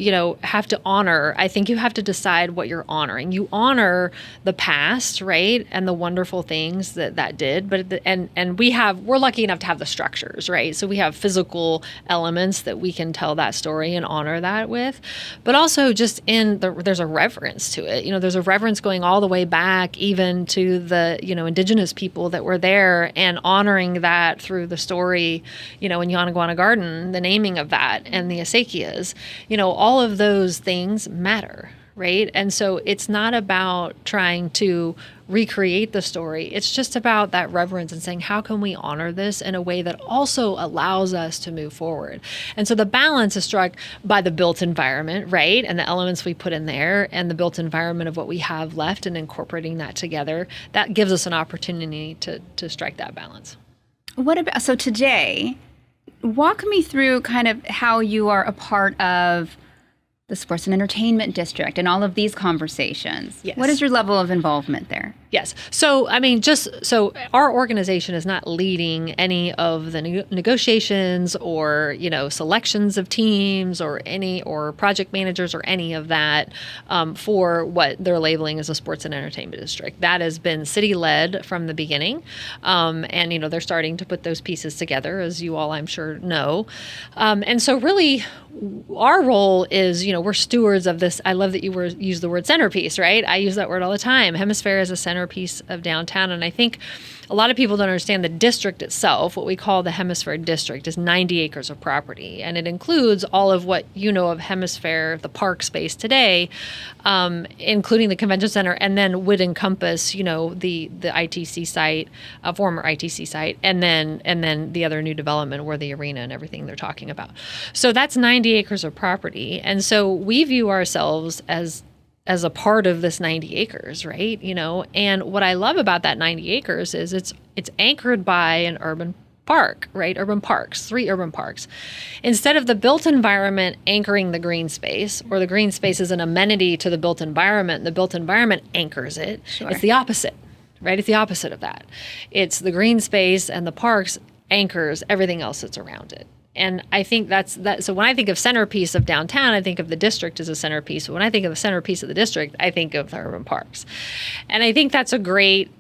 honor. I think you have to decide what you're honoring. You honor the past, right, and the wonderful things that did. But we're lucky enough to have the structures, right? So we have physical elements that we can tell that story and honor that with. But also just there's a reverence to it. There's a reverence going all the way back even to the indigenous people that were there and honoring that through the story. In Yanaguana Garden, the naming of that and the acequias, all of those things matter, right? And so it's not about trying to recreate the story. It's just about that reverence and saying, how can we honor this in a way that also allows us to move forward? And so the balance is struck by the built environment, right? And the elements we put in there and the built environment of what we have left and incorporating that together. That gives us an opportunity to strike that balance. What about, so today, walk me through kind of how you are a part of the sports and entertainment district and all of these conversations. Yes. What is your level of involvement there? Yes. So, I mean, our organization is not leading any of the negotiations or, selections of teams or project managers or any of that for what they're labeling as a sports and entertainment district. That has been city led from the beginning. And, they're starting to put those pieces together, as you all, I'm sure, know. And so really, our role is, we're stewards of this. I love that you use the word centerpiece, right? I use that word all the time. Hemisfair is a centerpiece of downtown. And I think a lot of people don't understand the district itself. What we call the Hemisfair district is 90 acres of property. And it includes all of what you know of Hemisfair, the park space today, including the convention center, and then would encompass, the ITC site, former ITC site, and then the other new development where the arena and everything they're talking about. So that's 90 acres of property. And so we view ourselves as a part of this 90 acres, right? And what I love about that 90 acres is it's anchored by an urban park, right? Urban parks, 3 urban parks. Instead of the built environment anchoring the green space, or the green space is an amenity to the built environment, the built environment anchors it. Sure. It's the opposite, right? It's the opposite of that. It's the green space and the parks anchors everything else that's around it. And I think that's that. So when I think of centerpiece of downtown, I think of the district as a centerpiece. When I think of the centerpiece of the district, I think of the urban parks. And I think that's a great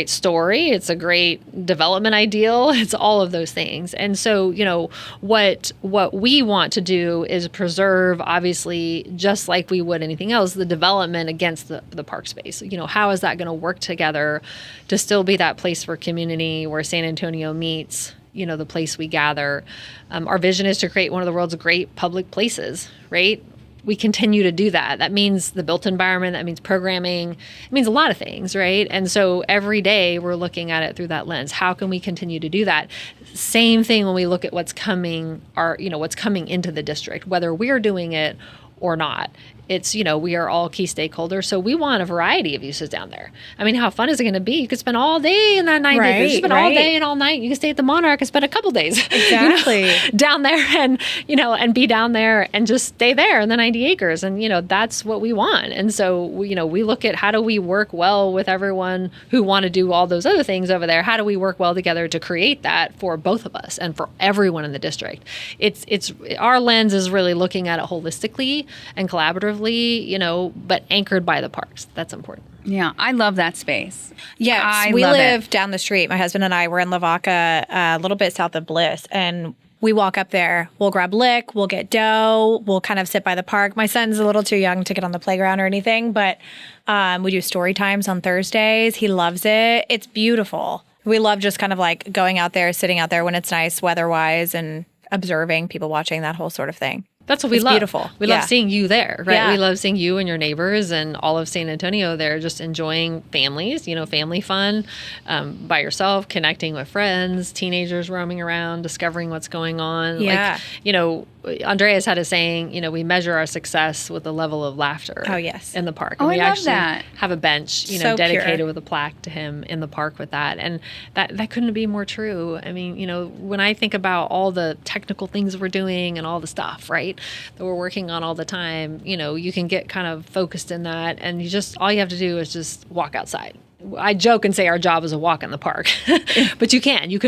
story. It's a great development ideal. It's all of those things. And so, what we want to do is preserve, obviously, just like we would anything else, the development against the park space. How is that going to work together to still be that place for community where San Antonio meets, the place we gather. Our vision is to create one of the world's great public places, right? We continue to do that. That means the built environment, that means programming, it means a lot of things, right? And so every day we're looking at it through that lens. How can we continue to do that? Same thing when we look at what's coming into the district, whether we're doing it or not. It's, we are all key stakeholders. So we want a variety of uses down there. I mean, how fun is it going to be? You could spend all day in that 90 acres. You spend all day and all night. You can stay at the Monarch and spend a couple days Exactly. Down there and be down there and just stay there in the 90 acres. And, that's what we want. And so, we look at how do we work well with everyone who want to do all those other things over there? How do we work well together to create that for both of us and for everyone in the district? It's our lens is really looking at it holistically and collaboratively, but anchored by the parks. That's important. Yeah, I love that space. Yes, we live down the street. My husband and I were in Lavaca, a little bit south of Bliss, and we walk up there. We'll grab lick, we'll get dough, we'll kind of sit by the park. My son's a little too young to get on the playground or anything, but we do story times on Thursdays. He loves it. It's beautiful. We love just kind of like going out there, sitting out there when it's nice weather-wise and observing people watching, that whole sort of thing. That's what we love. Beautiful. We love seeing you there, right? Yeah. We love seeing you and your neighbors and all of San Antonio there, just enjoying families, family fun, by yourself, connecting with friends, teenagers roaming around, discovering what's going on. Yeah. Andreas had a saying, we measure our success with the level of laughter. Oh, yes. In the park. Oh, And we I love actually that. have a bench, So dedicated pure. with a plaque to him in the park with that. And that couldn't be more true. I mean, when I think about all the technical things we're doing and all the stuff, right, that we're working on all the time, you can get kind of focused in that, and all you have to do is just walk outside. I joke and say our job is a walk in the park, but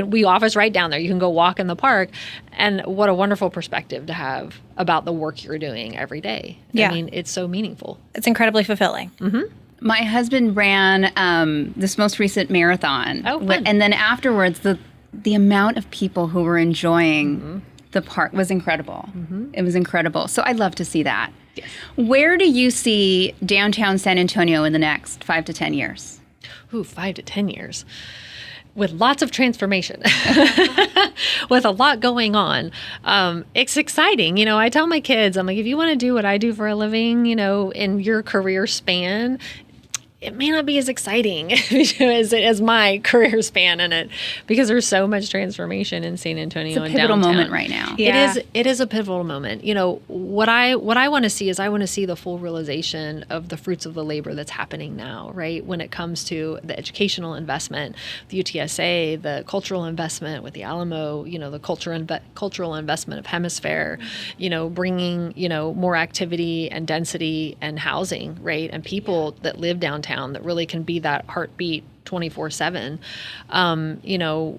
we office right down there. You can go walk in the park, and what a wonderful perspective to have about the work you're doing every day. Yeah. I mean, it's so meaningful. It's incredibly fulfilling. Mm-hmm. My husband ran this most recent marathon. Oh, fun. And then afterwards, the amount of people who were enjoying the park was incredible. Mm-hmm. It was incredible. So I'd love to see that. Yes. Where do you see downtown San Antonio in the next 5 to 10 years? Ooh, 5 to 10 years. with lots of transformation, with a lot going on. It's exciting. I tell my kids, I'm like, if you want to do what I do for a living, in your career span, it may not be as exciting as my career span in it, because there's so much transformation in San Antonio and downtown. It's a pivotal moment right now. Yeah. It is a pivotal moment. What I want to see is I want to see the full realization of the fruits of the labor that's happening now, right? When it comes to the educational investment, the UTSA, the cultural investment with the Alamo, the cultural investment of Hemisfair, bringing, more activity and density and housing, right? And people that live downtown that really can be that heartbeat 24/7.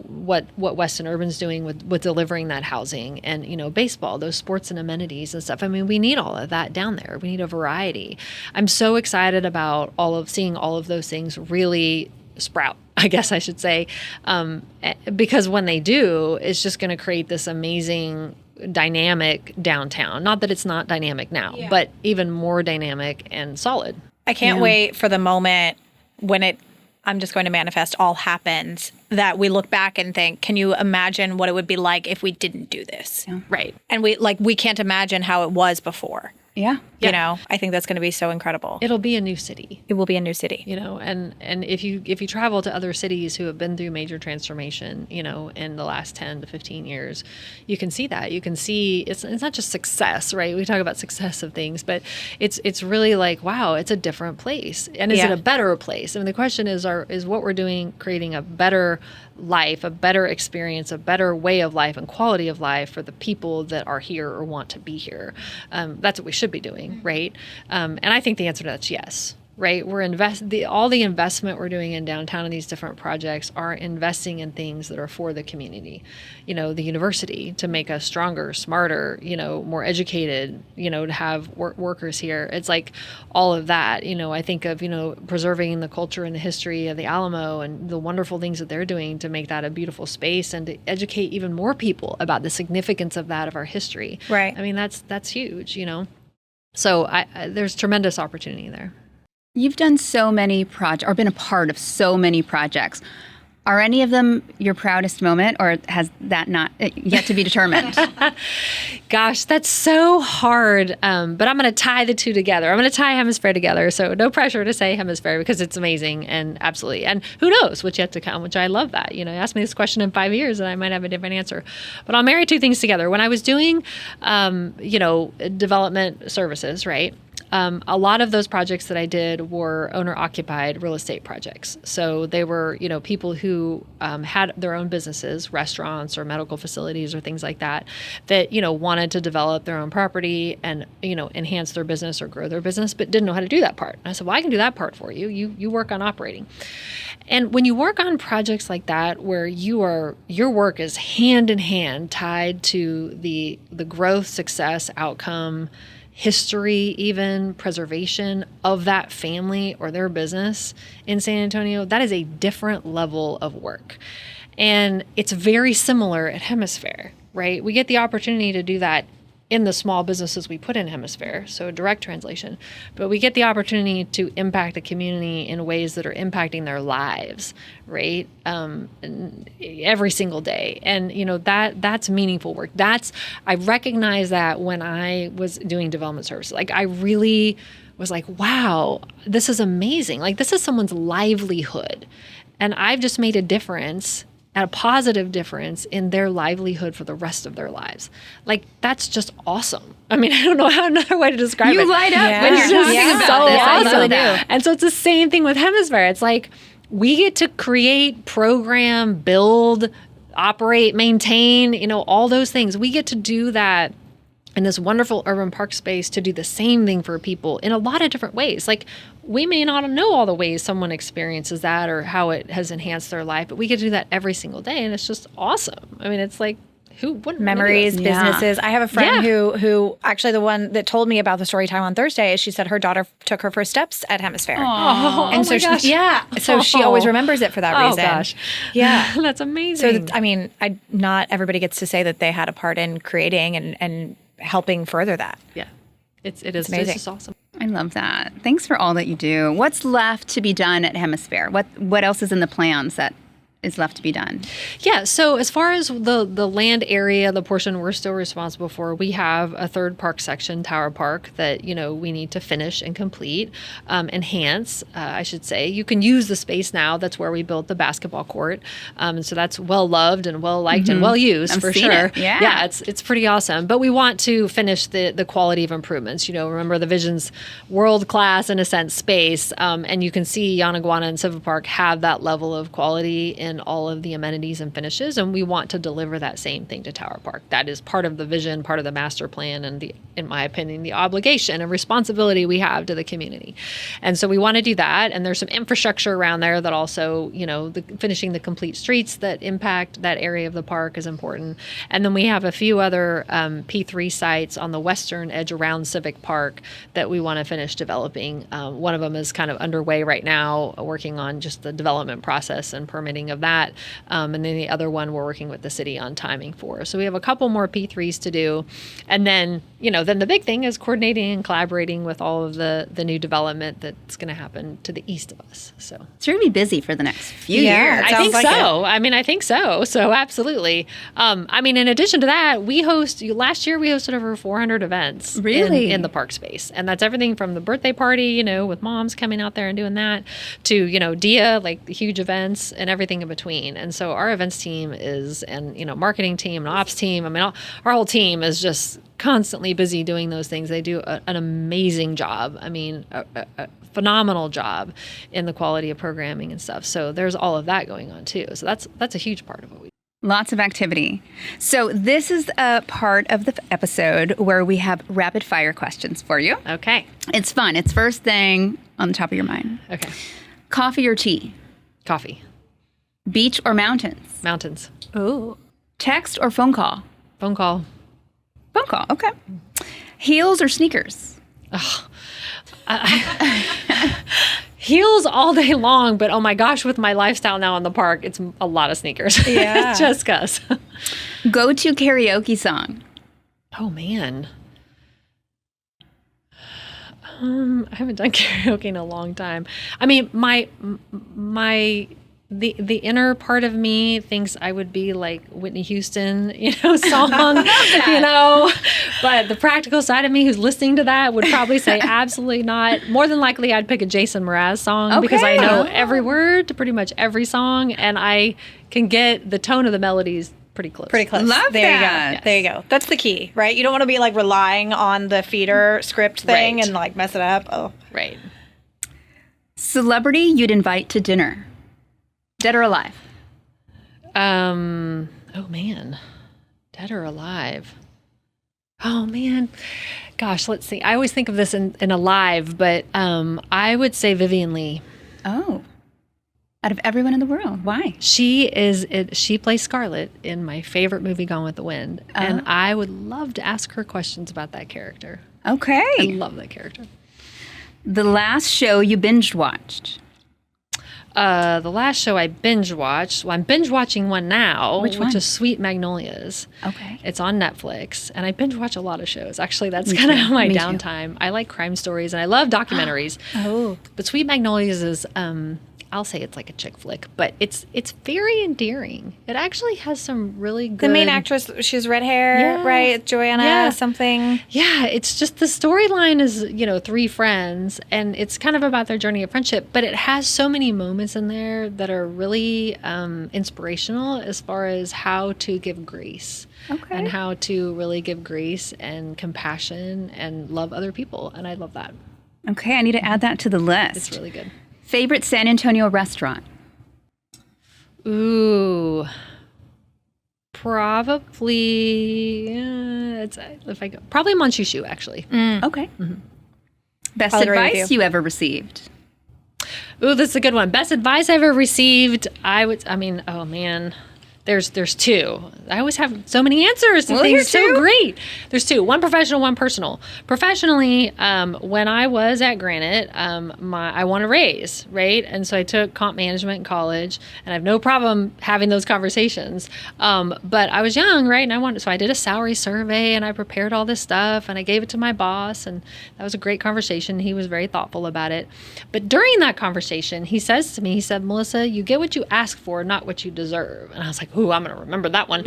What Weston Urban's doing with delivering that housing and, baseball, those sports and amenities and stuff. I mean, we need all of that down there. We need a variety. I'm so excited about seeing all of those things really sprout, I guess I should say, because when they do, it's just going to create this amazing dynamic downtown. Not that it's not dynamic now, but even more dynamic and solid. I can't wait for the moment when I'm just going to manifest, all happens, that we look back and think, can you imagine what it would be like if we didn't do this? Yeah. Right. And we can't imagine how it was before. Yeah. I think that's going to be so incredible. It'll be a new city. It will be a new city. And if you travel to other cities who have been through major transformation, in the last 10 to 15 years, you can see that. You can see it's not just success, right? We talk about success of things, but it's really like, wow, it's a different place. And is it a better place? I mean, the question is what we're doing creating a better life, a better experience, a better way of life and quality of life for the people that are here or want to be here? That's what we should be doing, right? And I think the answer to that's yes, right? We're all the investment we're doing in downtown in these different projects are investing in things that are for the community, the university to make us stronger, smarter, more educated, to have workers here. It's like all of that, I think of, preserving the culture and the history of the Alamo and the wonderful things that they're doing to make that a beautiful space and to educate even more people about the significance of that, of our history. Right. I mean, that's huge, So there's tremendous opportunity there. You've done so many projects, or been a part of so many projects. Are any of them your proudest moment, or has that not yet to be determined? Gosh, that's so hard. But I'm going to tie the two together. I'm going to tie Hemisfair together. So no pressure to say Hemisfair because it's amazing and absolutely. And who knows what's yet to come, which I love that. Ask me this question in 5 years and I might have a different answer. But I'll marry two things together. When I was doing, development services, right? A lot of those projects that I did were owner-occupied real estate projects. So they were, people who had their own businesses, restaurants or medical facilities or things like that, wanted to develop their own property and, enhance their business or grow their business, but didn't know how to do that part. And I said, well, I can do that part for you. You work on operating. And when you work on projects like that, where your work is hand in hand tied to the growth, success, outcome, history, even preservation of that family or their business in San Antonio, that is a different level of work. And it's very similar at Hemisfair, right? We get the opportunity to do that in the small businesses we put in Hemisfair, so direct translation, but we get the opportunity to impact the community in ways that are impacting their lives, right? Every single day. And, that's meaningful work. I recognize that when I was doing development services, like I really was like, wow, this is amazing. Like this is someone's livelihood. And I've just made a difference, a positive difference in their livelihood for the rest of their lives. Like, that's just awesome. I mean, I don't know how another way to describe it. You light up when you're talking about this. Awesome. I really do. And so it's the same thing with Hemisfair. It's like we get to create, program, build, operate, maintain, all those things. We get to do that in this wonderful urban park space to do the same thing for people in a lot of different ways. Like, we may not know all the ways someone experiences that or how it has enhanced their life, but we get to do that every single day, and it's just awesome. I mean, it's like, who wouldn't memories, want to do this? businesses. I have a friend who actually, the one that told me about the story time on Thursday, is she said her daughter took her first steps at Hemisfair. And so my gosh. So she always remembers it for that reason. Oh gosh. Yeah. That's amazing. So not everybody gets to say that they had a part in creating and helping further that. Yeah. It is amazing. It's just awesome. I love that. Thanks for all that you do. What's left to be done at Hemisfair? What else is in the plans that is left to be done? Yeah. So as far as the land area, the portion we're still responsible for, we have a third park section, Tower Park, that, we need to finish and complete, enhance, I should say. You can use the space now. That's where we built the basketball court. So that's well loved and well liked and well used. I've for seen sure. it. Yeah. It's pretty awesome. But we want to finish the quality of improvements. Remember the Vision's world class, in a sense, space. And you can see Yanaguana and Civic Park have that level of quality in all of the amenities and finishes. And we want to deliver that same thing to Tower Park. That is part of the vision, part of the master plan, and in my opinion, the obligation and responsibility we have to the community. And so we want to do that. And there's some infrastructure around there that also, finishing the complete streets that impact that area of the park is important. And then we have a few other P3 sites on the western edge around Civic Park that we want to finish developing. One of them is kind of underway right now, working on just the development process and permitting of that. And then the other one we're working with the city on timing for. So we have a couple more P3s to do. And then, then the big thing is coordinating and collaborating with all of the new development that's going to happen to the east of us. So you're going to be busy for the next few Yeah, years. it I think sounds like so. I think so. So absolutely. In addition to that, last year we hosted over 400 events Really? in the park space. And that's everything from the birthday party, with moms coming out there and doing that, to, DIA, like the huge events and everything in between. And so our events team and marketing team and ops team, our whole team is just constantly busy doing those things. They do an amazing job. A phenomenal job in the quality of programming and stuff. So there's all of that going on too. So that's a huge part of what we do. Lots of activity. So this is a part of the episode where we have rapid fire questions for you. Okay. It's fun. It's first thing on the top of your mind. Okay. Coffee or tea? Coffee. Beach or mountains? Mountains. Ooh. Text or phone call? Phone call. Phone call. Okay. Heels or sneakers? Heels all day long, but oh my gosh, with my lifestyle now in the park, it's a lot of sneakers. Yeah. Just cause. Go-to karaoke song? Oh man. I haven't done karaoke in a long time. The inner part of me thinks I would be like Whitney Houston, song, but the practical side of me who's listening to that would probably say absolutely not. More than likely I'd pick a Jason Mraz song because I know every word to pretty much every song and I can get the tone of the melodies pretty close. Love there that. You go. Yes. There you go. That's the key, right? You don't want to be like relying on the feeder script thing Right. and like mess it up. Oh, Right. Celebrity you'd invite to dinner? Dead or alive? Oh man. Dead or alive? Oh man. Gosh, let's see. I always think of this in alive, but I would say Vivian Lee. Oh. Out of everyone in the world. Why? She plays Scarlett in my favorite movie, Gone with the Wind. And I would love to ask her questions about that character. Okay. I love that character. The last show you binge watched? The last show I binge watched, I'm binge watching one now, Which one? is Sweet Magnolias. Okay. It's on Netflix, and I binge watch a lot of shows. Actually, that's kind of my Me too. downtime. I like crime stories, and I love documentaries. But Sweet Magnolias is, I'll say it's like a chick flick, but it's very endearing. It actually has some really good... the main actress, she's red hair, Yeah. right? Joanna Yeah. something. Yeah, it's just the storyline is, three friends, and it's kind of about their journey of friendship, but it has so many moments in there that are really inspirational as far as how to give grace. Okay. And how to really give grace and compassion and love other people. And I love that. Okay, I need to add that to the list. It's really good. Favorite San Antonio restaurant? Ooh. Probably, probably Manchushu, actually. Okay. Best I'll agree with advice you. you ever received? Ooh, that's a good one. Best advice I ever received. There's There's two. I always have so many answers to Well, things. here's two. So great. There's two. One professional, one personal. Professionally, when I was at Granite, I want a raise, right? And so I took comp management in college, and I have no problem having those conversations. But I was young, right? And so I did a salary survey, and I prepared all this stuff, and I gave it to my boss, and that was a great conversation. He was very thoughtful about it. But during that conversation, he says to me, he said, Melissa, you get what you ask for, not what you deserve. And I was like, ooh, I'm going to remember that one.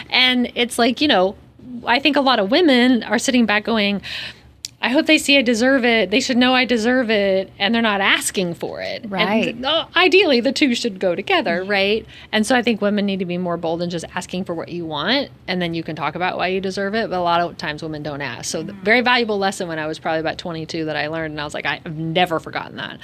And it's like, I think a lot of women are sitting back going, I hope they see I deserve it. They should know I deserve it. And they're not asking for it. Right. And, ideally, the two should go together, right? And so I think women need to be more bold in just asking for what you want. And then you can talk about why you deserve it. But a lot of times women don't ask. So very valuable lesson when I was probably about 22 that I learned. And I was like, I've never forgotten that.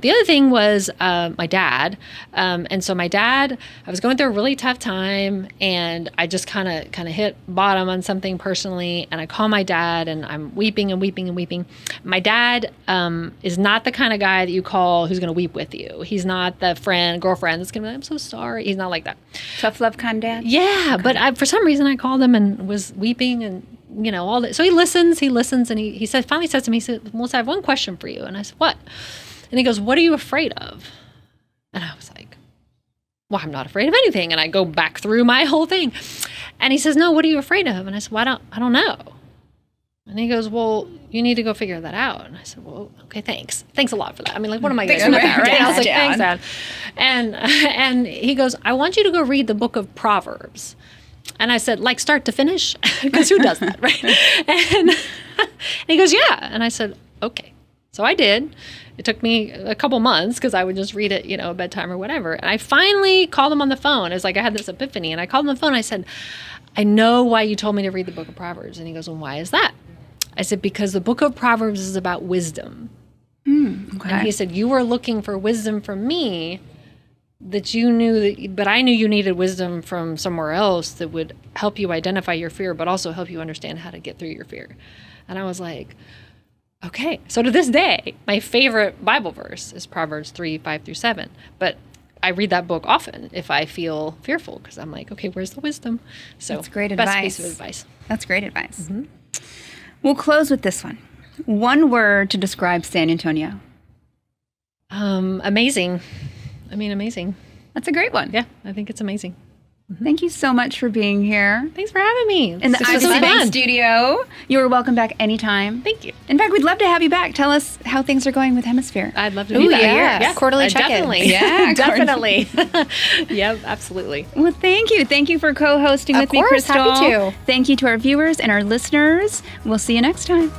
The other thing was my dad. And so my dad, I was going through a really tough time. And I just kind of hit bottom on something personally. And I call my dad and I'm weeping and weeping and weeping. My dad is not the kind of guy that you call who's going to weep with you. He's not the girlfriend that's going to be like, I'm so sorry. He's not like that. Tough love kind of dad? Yeah, okay. But for some reason I called him and was weeping and, all that. So he listens, and he finally says to me, he said, Melissa, I have one question for you. And I said, what? And he goes, what are you afraid of? And I was like, well, I'm not afraid of anything. And I go back through my whole thing. And he says, no, what are you afraid of? And I said, well, I don't know. And he goes, well, you need to go figure that out. And I said, well, okay, thanks. Thanks a lot for that. I mean, like, what am I going to do with that, right? I was like, thanks, Dad. And he goes, I want you to go read the book of Proverbs. And I said, like start to finish? Because who does that, right? And he goes, yeah. And I said, okay. So I did. It took me a couple months because I would just read it, at bedtime or whatever. And I finally called him on the phone. It was like I had this epiphany. And I called him on the phone. I said, I know why you told me to read the book of Proverbs. And he goes, well, why is that? I said, because the book of Proverbs is about wisdom. Okay. And he said, you were looking for wisdom from me that you knew, but I knew you needed wisdom from somewhere else that would help you identify your fear, but also help you understand how to get through your fear. And I was like, okay. So to this day, my favorite Bible verse is Proverbs 3:5-7. But I read that book often if I feel fearful because I'm like, okay, where's the wisdom? So that's great best advice. piece of advice. That's great advice. Mm-hmm. We'll close with this one. One word to describe San Antonio. Amazing. I mean, amazing. That's a great one. Yeah, I think it's amazing. Mm-hmm. Thank you so much for being here. Thanks for having me. In the IBC Bank studio. You are welcome back anytime. Thank you. In fact, we'd love to have you back. Tell us how things are going with Hemisphere. I'd love to be back. Yeah. Quarterly check-in. Definitely. Yeah, definitely. Yep, absolutely. Well, thank you. Thank you for co-hosting with me, Crystal. Happy to. Thank you to our viewers and our listeners. We'll see you next time.